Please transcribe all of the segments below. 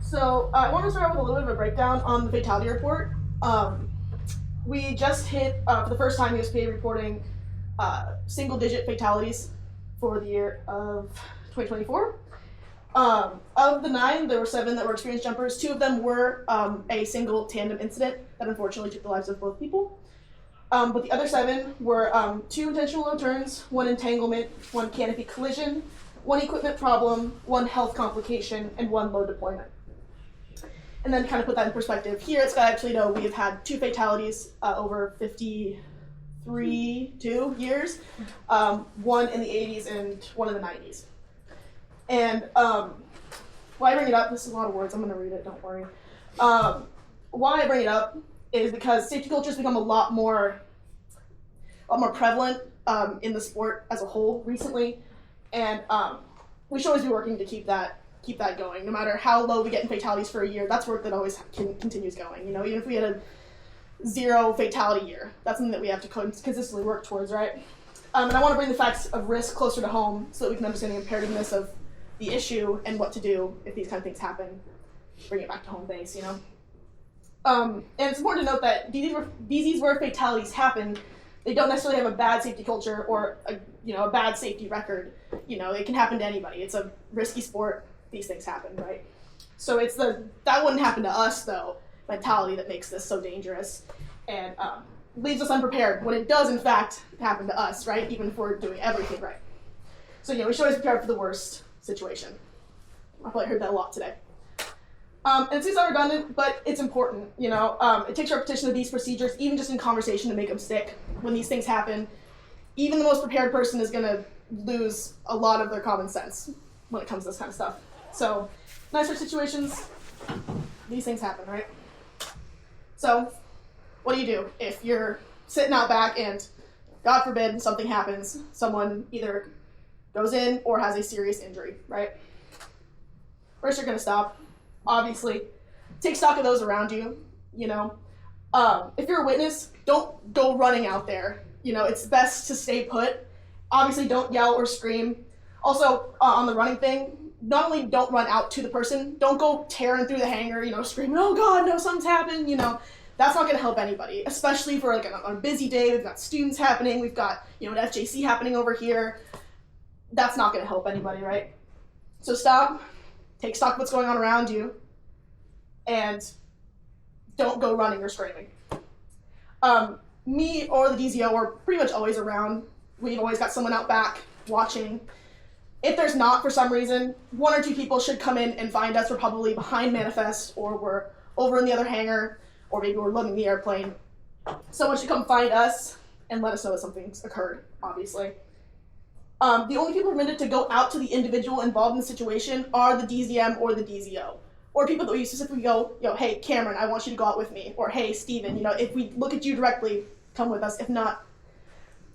So I want to start with a little bit of a breakdown on the fatality report. We just hit, for the first time, USPA reporting single-digit fatalities for the year of 2024. Of the 9, there were 7 that were experienced jumpers. 2 of them were a single tandem incident that unfortunately took the lives of both people. But the other 7 were 2 intentional low turns, 1 entanglement, 1 canopy collision, 1 equipment problem, 1 health complication, and 1 low deployment. And then to kind of put that in perspective, here at Skydive Toledo, we have had 2 fatalities over 2 years, 1 in the 80s and 1 in the 90s. And why I bring it up, this is a lot of words, I'm going to read it, don't worry. Why I bring it up is because safety culture has become a lot more prevalent in the sport as a whole recently, and we should always be working to keep that going. No matter how low we get in fatalities for a year, that's work that always continues going. You know, even if we had a 0 fatality year, that's something that we have to consistently work towards, right? And I want to bring the facts of risk closer to home so that we can understand the imperativeness of the issue and what to do if these kind of things happen. Bring it back to home base, you know. And it's important to note that these where fatalities happen, they don't necessarily have a bad safety culture or a bad safety record. You know, it can happen to anybody. It's a risky sport. These things happen, right? So it's that wouldn't happen to us though mentality that makes this so dangerous and leaves us unprepared when it does in fact happen to us, right? Even if we're doing everything right. So we should always prepare for the worst situation. I probably heard that a lot today. And it seems redundant, but it's important. It takes repetition of these procedures, even just in conversation, to make them stick. When these things happen, even the most prepared person is going to lose a lot of their common sense when it comes to this kind of stuff. So, nicer situations, these things happen, right? So, what do you do if you're sitting out back and, God forbid, something happens, someone either goes in or has a serious injury, right? First, you're going to stop. Obviously, take stock of those around you, If you're a witness, don't go running out there. It's best to stay put. Obviously, don't yell or scream. Also, on the running thing, not only don't run out to the person, don't go tearing through the hangar, screaming, oh God, no, something's happened, That's not going to help anybody, especially for on a busy day. We've got students happening. We've got, an FJC happening over here. That's not going to help anybody, right? So stop, take stock of what's going on around you, and don't go running or screaming. Me or the DZO are pretty much always around. We've always got someone out back watching. If there's not, for some reason, 1 or 2 people should come in and find us. We're probably behind manifest, or we're over in the other hangar, or maybe we're loading the airplane. Someone should come find us and let us know that something's occurred, obviously. The only people permitted to go out to the individual involved in the situation are the DZM or the DZO, or people that we specifically go, hey, Cameron, I want you to go out with me, or hey, Steven, if we look at you directly, come with us. If not,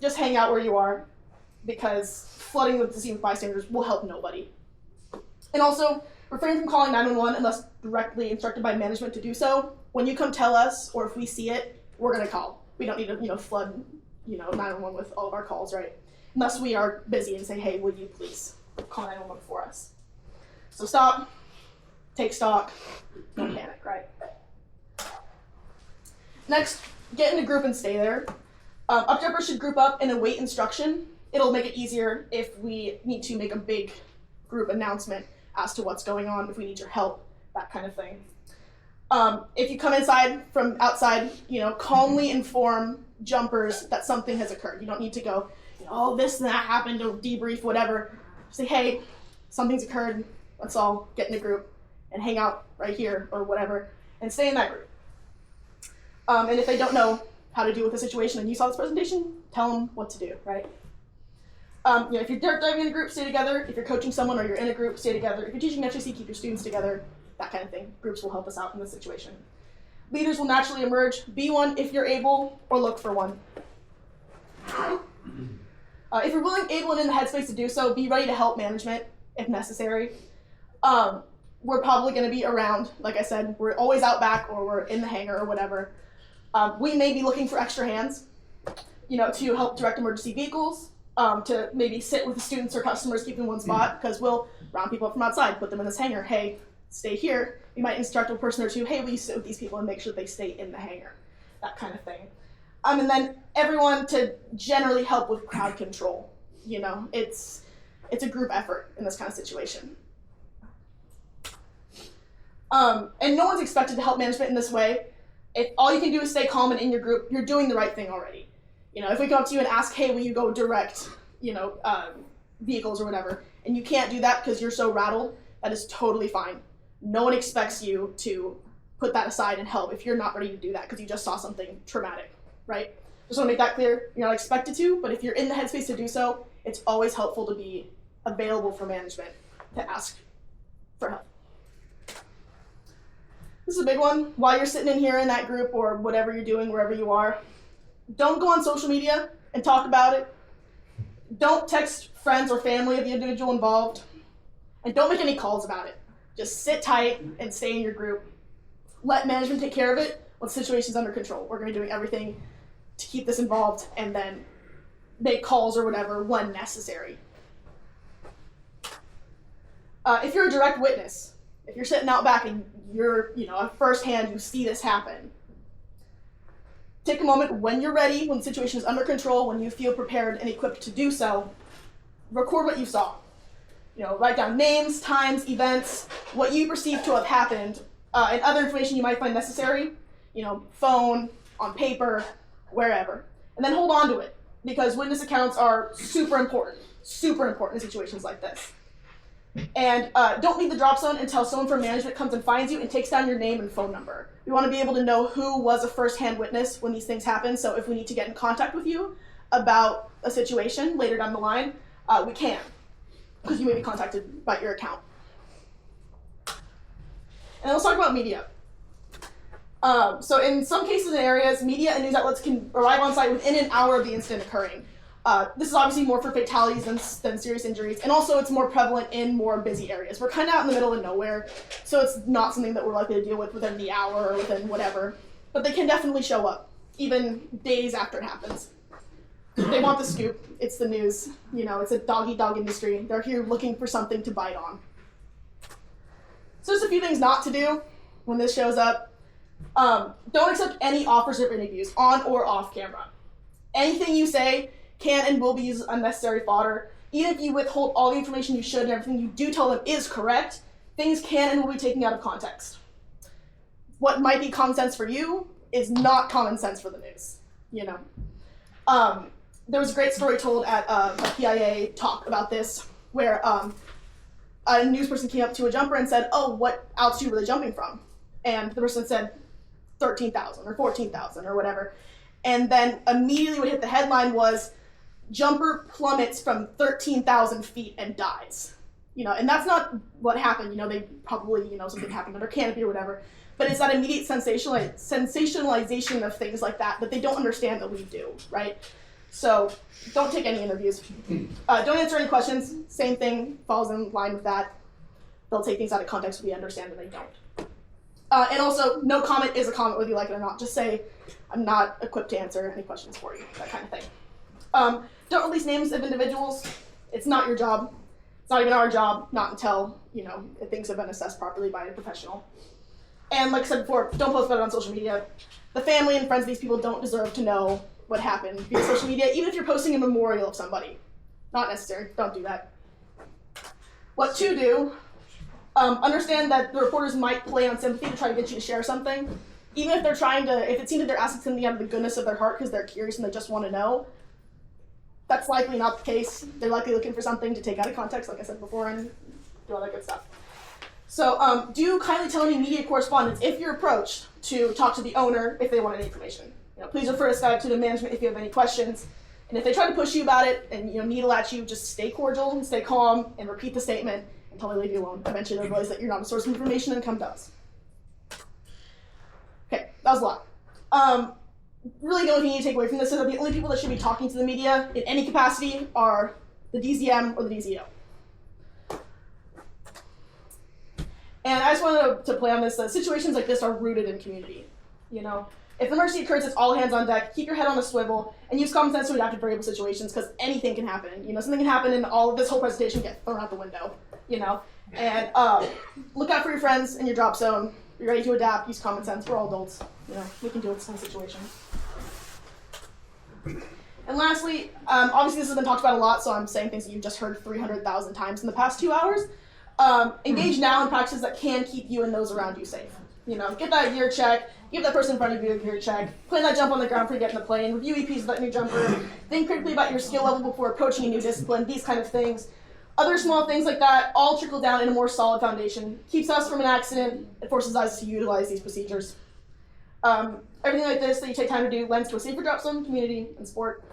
just hang out where you are, because flooding with the scene with bystanders will help nobody. And also, refrain from calling 911 unless directly instructed by management to do so. When you come tell us, or if we see it, we're going to call. We don't need to, flood, 911 with all of our calls, right? Unless we are busy and say, hey, would you please call 911 for us? So stop, take stock, don't panic, right? Next, get in a group and stay there. Upjumpers should group up and await instruction. It'll make it easier if we need to make a big group announcement as to what's going on, if we need your help, that kind of thing. If you come inside from outside, calmly inform jumpers that something has occurred. You don't need to go, oh, this and that happened, or debrief, whatever. Say, hey, something's occurred. Let's all get in a group and hang out right here or whatever, and stay in that group. And if they don't know how to deal with the situation and you saw this presentation, tell them what to do, right? If you're dirt diving in a group, stay together. If you're coaching someone or you're in a group, stay together. If you're teaching FJC, keep your students together, that kind of thing. Groups will help us out in this situation. Leaders will naturally emerge. Be one if you're able, or look for one. If you're willing, able, and in the headspace to do so, be ready to help management if necessary. We're probably going to be around, like I said. We're always out back, or we're in the hangar or whatever. We may be looking for extra hands, to help direct emergency vehicles, to maybe sit with the students or customers, keep in one spot, because we'll round people up from outside, put them in this hangar. Hey, stay here. You might instruct a person or two, hey, will you sit with these people and make sure they stay in the hangar, that kind of thing. And then everyone to generally help with crowd control. You know, it's a group effort in this kind of situation. And no one's expected to help management in this way. If all you can do is stay calm and in your group, you're doing the right thing already. You know, if we come up to you and ask, hey, will you go direct, you know, vehicles or whatever, and you can't do that because you're so rattled, that is totally fine. No one expects you to put that aside and help if you're not ready to do that because you just saw something traumatic, right? Just want to make that clear. You're not expected to, but if you're in the headspace to do so, it's always helpful to be available for management to ask for help. This is a big one. While you're sitting in here in that group or whatever you're doing, wherever you are, don't go on social media and talk about it. Don't text friends or family of the individual involved. And don't make any calls about it. Just sit tight and stay in your group. Let management take care of it when the situation's under control. We're going to be doing everything to keep this involved and then make calls or whatever when necessary. If you're a direct witness, if you're sitting out back and you're, you know, firsthand, you see this happen, take a moment when you're ready, when the situation is under control, when you feel prepared and equipped to do so, record what you saw. You know, write down names, times, events, what you perceive to have happened, and other information you might find necessary, you know, phone, on paper, wherever. And then hold on to it, because witness accounts are super important in situations like this. And don't leave the drop zone until someone from management comes and finds you and takes down your name and phone number. We want to be able to know who was a first-hand witness when these things happen, so if we need to get in contact with you about a situation later down the line, we can, because you may be contacted by your account. And let's talk about media. So in some cases and areas, media and news outlets can arrive on site within an hour of the incident occurring. This is obviously more for fatalities than serious injuries, and also it's more prevalent in more busy areas. We're kind of out in the middle of nowhere, so it's not something that we're likely to deal with within the hour or within whatever. But they can definitely show up, even days after it happens. They want the scoop. It's the news. You know, it's a dog-eat-dog industry. They're here looking for something to bite on. So just a few things not to do when this shows up. Don't accept any offers or interviews, on or off camera. Anything you say can and will be used as unnecessary fodder. Even if you withhold all the information you should and everything you do tell them is correct, things can and will be taken out of context. What might be common sense for you is not common sense for the news, you know. There was a great story told at a PIA talk about this, where a news person came up to a jumper and said, oh, what altitude were they jumping from? And the person said 13,000 or 14,000 or whatever. And then immediately what hit the headline was, jumper plummets from 13,000 feet and dies. You know, and that's not what happened. You know, they probably, you know, something happened under canopy or whatever. But it's that immediate sensationalization of things like that they don't understand that we do, right? So don't take any interviews. Don't answer any questions. Same thing falls in line with that. They'll take things out of context. We understand that they don't. And also, no comment is a comment whether you like it or not. Just say, I'm not equipped to answer any questions for you, that kind of thing. Don't release names of individuals. It's not your job. It's not even our job, not until, you know, things have been assessed properly by a professional. And like I said before, don't post about it on social media. The family and friends of these people don't deserve to know what happened via social media, even if you're posting a memorial of somebody. Not necessary. Don't do that. What to do, understand that the reporters might play on sympathy to try to get you to share something. Even if they're trying to, if it seems that they're asking something out of the goodness of their heart because they're curious and they just want to know, that's likely not the case. They're likely looking for something to take out of context, like I said before, and do all that good stuff. So do kindly tell any media correspondents, if you're approached, to talk to the owner if they want any information. You know, please refer to Skype to the management if you have any questions. And if they try to push you about it and, you know, needle at you, just stay cordial and stay calm and repeat the statement until they leave you alone. Eventually they'll realize that you're not a source of information and come to us. Okay, that was a lot. Really the only thing you need to take away from this is that the only people that should be talking to the media in any capacity are the DZM or the DZO. And I just wanted to play on this, that situations like this are rooted in community. You know, if an emergency occurs, it's all hands on deck, keep your head on a swivel, and use common sense to adapt to variable situations, because anything can happen. You know, something can happen and all of this whole presentation get thrown out the window, you know. And look out for your friends in your drop zone. Be ready to adapt. Use common sense. We're all adults. You know, we can deal with this kind of situation. And lastly, obviously this has been talked about a lot, so I'm saying things that you've just heard 300,000 times in the past 2 hours. Engage now in practices that can keep you and those around you safe. You know, get that gear check, give that person in front of you a gear check, plan that jump on the ground before you get in the plane, review EPs with that new jumper, think critically about your skill level before approaching a new discipline, these kind of things. Other small things like that all trickle down in a more solid foundation, keeps us from an accident, and forces us to utilize these procedures. Everything like this that you take time to do lends to a safer drop zone, community, and sport.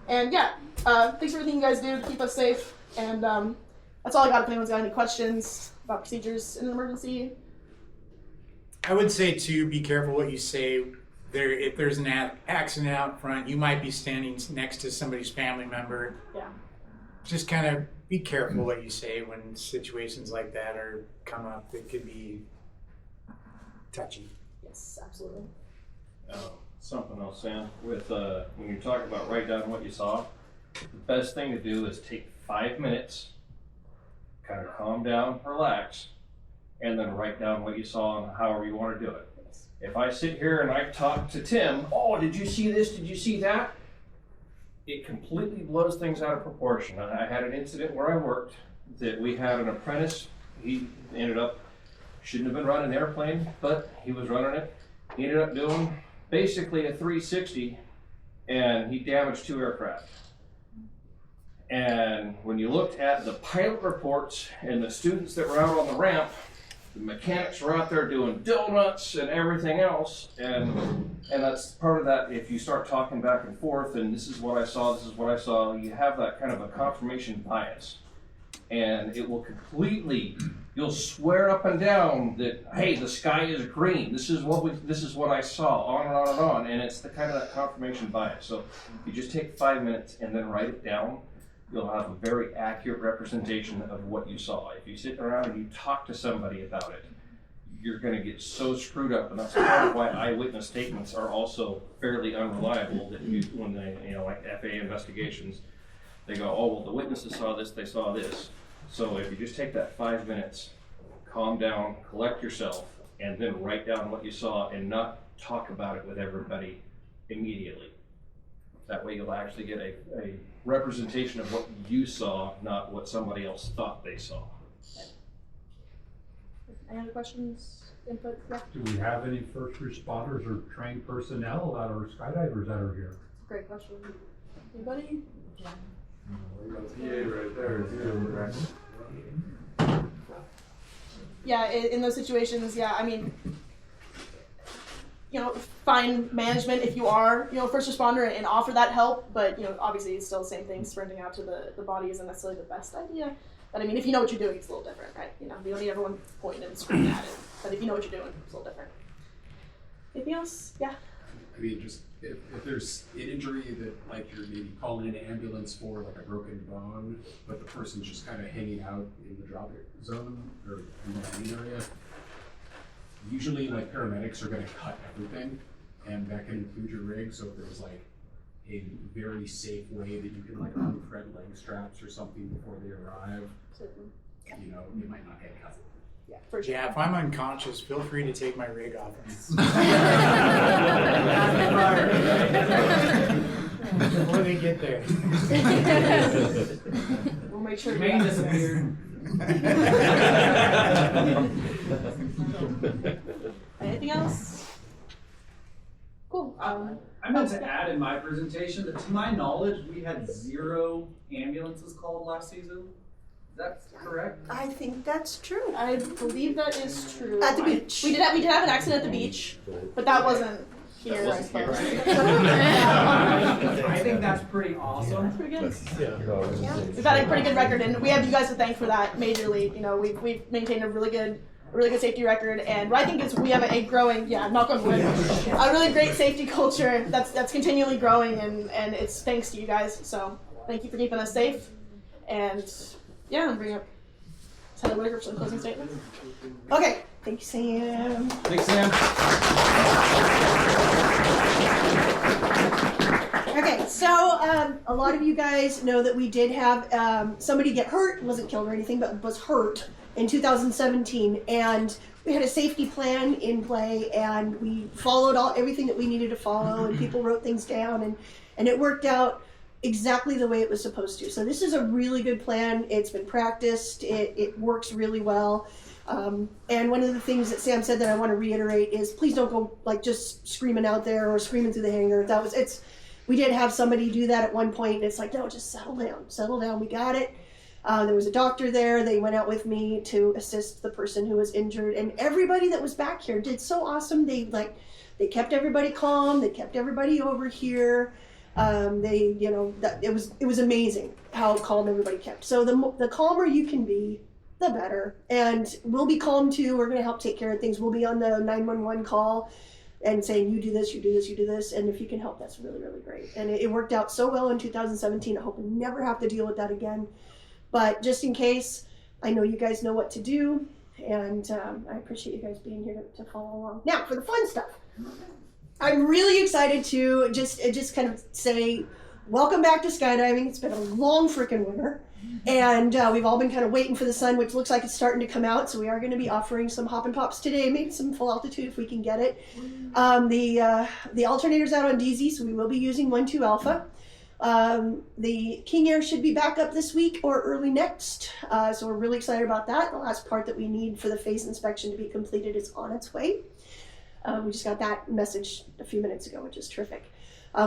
And yeah, thanks for everything you guys do to keep us safe. And that's all I got. If anyone's got any questions about procedures in an emergency. I would say too, be careful what you say. If there's an accident out front, you might be standing next to somebody's family member. Yeah. Just kind of be careful what you say when situations like that come up. It could be touchy. Yes, absolutely. Something else, Sam, with when you're talking about write down what you saw, the best thing to do is take 5 minutes, kind of calm down, relax, and then write down what you saw and however you want to do it. Yes. If I sit here and I talk to Tim, oh, did you see this? Did you see that? It completely blows things out of proportion. I had an incident where I worked that we had an apprentice. He ended up, shouldn't have been running an airplane, but he was running it. He ended up doing basically a 360, and he damaged 2 aircraft. And when you looked at the pilot reports and the students that were out on the ramp, the mechanics were out there doing donuts and everything else, and that's part of that. If you start talking back and forth, and this is what I saw, this is what I saw, you have that kind of a confirmation bias, and it will completely. You'll swear up and down that, hey, the sky is green. This is what I saw. On and on and on, and it's the kind of that confirmation bias. So if you just take 5 minutes and then write it down, you'll have a very accurate representation of what you saw. If you sit around and you talk to somebody about it, you're going to get so screwed up, and that's part of why eyewitness statements are also fairly unreliable. That when they, like FAA investigations, they go, oh, well, the witnesses saw this, they saw this. So if you just take that 5 minutes, calm down, collect yourself, and then write down what you saw and not talk about it with everybody immediately. That way you'll actually get a representation of what you saw, not what somebody else thought they saw. Any other questions, input? Yeah. Do we have any first responders or trained personnel that are skydivers that are here? Great question. Anybody? Yeah. Right there. Yeah, in those situations, yeah, I mean, find management if you are, first responder and offer that help, but, obviously it's still the same thing. Sprinting out to the body isn't necessarily the best idea. But I mean, if you know what you're doing, it's a little different, right? You don't need everyone pointing and screaming at it. But if you know what you're doing, it's a little different. Anything else? Yeah? I mean, just if there's an injury that, like, you're maybe calling an ambulance for, like a broken bone, but the person's just kind of hanging out in the drop zone or in the landing area, usually, like, paramedics are going to cut everything, and that can include your rig. So if there's, like, a very safe way that you can, like, unthread leg straps or something before they arrive, you might not get cut. Yeah, for sure. Yeah, if I'm unconscious, feel free to take my rig off. Before they get there. We'll make sure. Maine disappeared. Anything else? Cool. I meant to add in my presentation that to my knowledge, we had 0 ambulances called last season. Is that correct? I think that's true. I believe that is true. At the beach. We did have an accident at the beach, but that wasn't here, I suppose. I think that's pretty awesome. That's pretty good. Yeah. We've had a pretty good record, and we have you guys to thank for that majorly. We've maintained a really good safety record, and what I think is we have a growing, knock on wood, a really great safety culture that's continually growing, and it's thanks to you guys. So thank you for keeping us safe, and I'm bringing up Sam Whittaker for some closing statements. Okay, thank you, Sam. Thanks, Sam. Okay, so a lot of you guys know that we did have somebody get hurt, wasn't killed or anything, but was hurt in 2017, and we had a safety plan in play, and we followed everything that we needed to follow, and people wrote things down, and it worked out exactly the way it was supposed to. So this is a really good plan. It's been practiced. It works really well. And one of the things that Sam said that I want to reiterate is please don't go like just screaming out there or screaming through the hangar. We did have somebody do that at one point, and it's like, no, just settle down, we got it. There was a doctor there. They went out with me to assist the person who was injured, and everybody that was back here did so awesome. They kept everybody calm. They kept everybody over here. It was amazing how calm everybody kept. So the calmer you can be, the better. And we'll be calm too. We're going to help take care of things. We'll be on the 911 call and saying, you do this, you do this, you do this. And if you can help, that's really, really great. And it worked out so well in 2017. I hope we never have to deal with that again. But just in case, I know you guys know what to do. And I appreciate you guys being here to follow along. Now, for the fun stuff. I'm really excited to just kind of say, welcome back to skydiving. It's been a long freaking winter. And we've all been kind of waiting for the sun, which looks like it's starting to come out. So we are going to be offering some hop and pops today, maybe some full altitude if we can get it. The alternator's out on DZ, so we will be using 1.2 Alpha. The King Air should be back up this week or early next. So we're really excited about that. The last part that we need for the phase inspection to be completed is on its way. We just got that message a few minutes ago, which is terrific.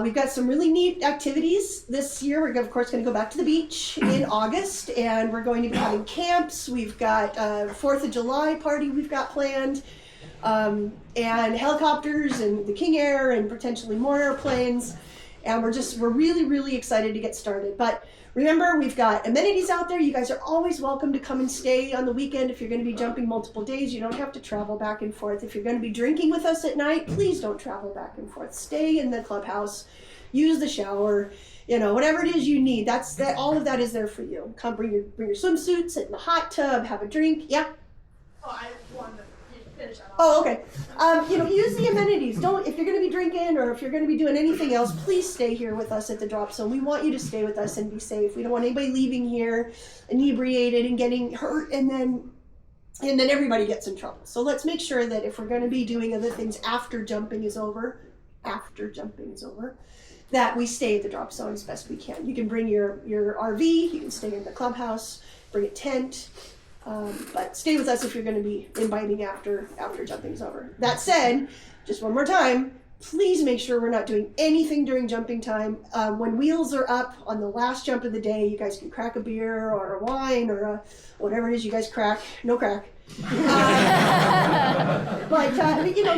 We've got some really neat activities this year. We're, of course, going to go back to the beach in August, and we're going to be having camps. We've got 4th of July party we've got planned, and helicopters and the King Air and potentially more airplanes. And we're really, really excited to get started. But remember, we've got amenities out there. You guys are always welcome to come and stay on the weekend. If you're going to be jumping multiple days, you don't have to travel back and forth. If you're going to be drinking with us at night, please don't travel back and forth. Stay in the clubhouse, use the shower, whatever it is you need. All of that is there for you. Come bring your swimsuit, sit in the hot tub, have a drink. Yeah. Oh, I wanted to finish that off. Oh, okay. Use the amenities. If you're going to be drinking or if you're going to be doing anything else, please stay here with us at the drop zone. We want you to stay with us and be safe. We don't want anybody leaving here inebriated and getting hurt, and then everybody gets in trouble. So let's make sure that if we're going to be doing other things after jumping is over, that we stay at the drop zone as best we can. You can bring your RV, you can stay in the clubhouse, bring a tent. But stay with us if you're going to be imbibing after jumping's over. That said, just one more time, please make sure we're not doing anything during jumping time. When wheels are up on the last jump of the day, you guys can crack a beer or a wine or whatever it is you guys crack. No crack. But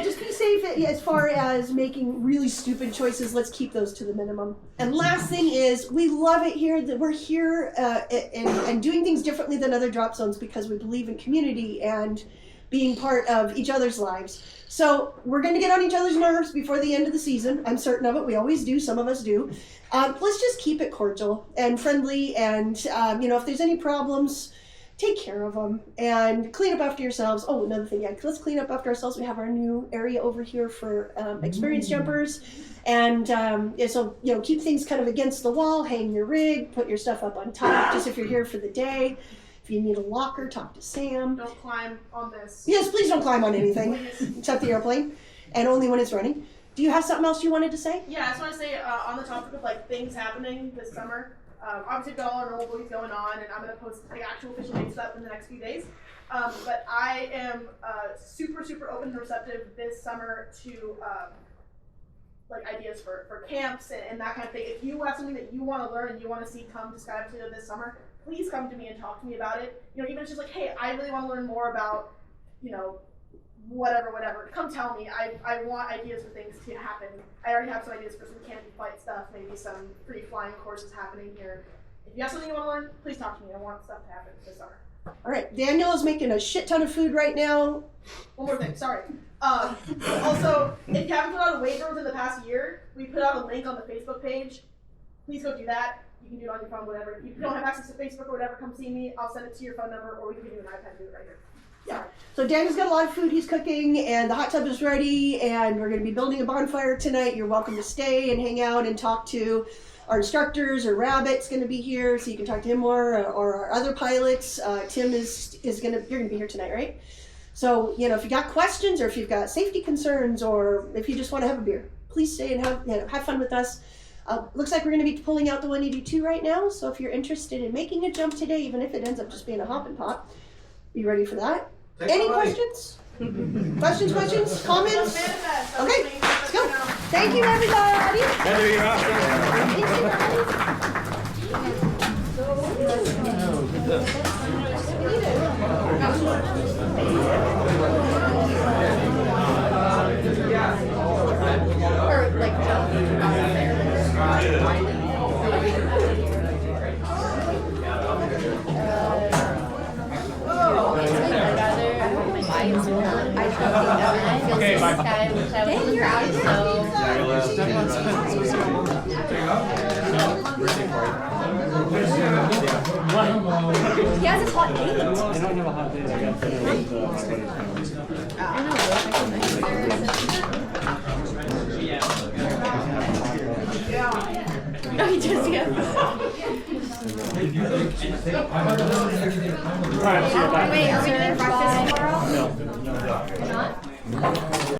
just be safe as far as making really stupid choices. Let's keep those to the minimum. And last thing is, we love it here that we're here and doing things differently than other drop zones because we believe in community and being part of each other's lives. So we're going to get on each other's nerves before the end of the season. I'm certain of it. We always do. Some of us do. Let's just keep it cordial and friendly. And, if there's any problems, take care of them and clean up after yourselves. Oh, another thing, let's clean up after ourselves. We have our new area over here for experienced jumpers. And so, keep things kind of against the wall, hang your rig, put your stuff up on top, just if you're here for the day. If you need a locker, talk to Sam. Don't climb on this. Yes, please don't climb on anything except the airplane, and only when it's running. Do you have something else you wanted to say? Yeah, I just want to say on the topic of things happening this summer. Obviously, we've got all our normal movies going on, and I'm going to post actual official dates of that in the next few days. But I am super, super open and receptive this summer to ideas for camps and that kind of thing. If you have something that you want to learn and you want to see come to Skydive Toledo this summer, please come to me and talk to me about it. Even if it's just like, hey, I really want to learn more about, whatever. Come tell me. I want ideas for things to happen. I already have some ideas for some canopy flight stuff, maybe some free flying courses happening here. If you have something you want to learn, please talk to me. I want stuff to happen this summer. All right, Daniel is making a shit ton of food right now. One more thing, sorry. Also, if you haven't put out a waiver within the past year, we put out a link on the Facebook page. Please go do that. You can do it on your phone, whatever. If you don't have access to Facebook or whatever, come see me. I'll send it to your phone number, or we can give you an iPad to do it right here. Yeah. So So Daniel's got a lot of food he's cooking, and the hot tub is ready, and we're going to be building a bonfire tonight. You're welcome to stay and hang out and talk to our instructors, or Rabbit's going to be here, so you can talk to him more, or our other pilots. Tim is going to, you're going to be here tonight, right? So, you know, if you got questions, or if you've got safety concerns, or if you just want to have a beer, please stay and have fun with us. Looks like we're going to be pulling out the 182 right now, so if you're interested in making a jump today, even if it ends up just being a hop and pop, be ready for that. Any questions? Questions, comments? Okay, let's go. Thank you, everybody. Heather, you're awesome. Or like jump out there. Okay, bye. Sky, which I was in the crowd, He has his hot date. I don't have a hot date. I got dinner with No, he just Alright, see you. Bye. Wait, are we doing breakfast tomorrow? No. Not?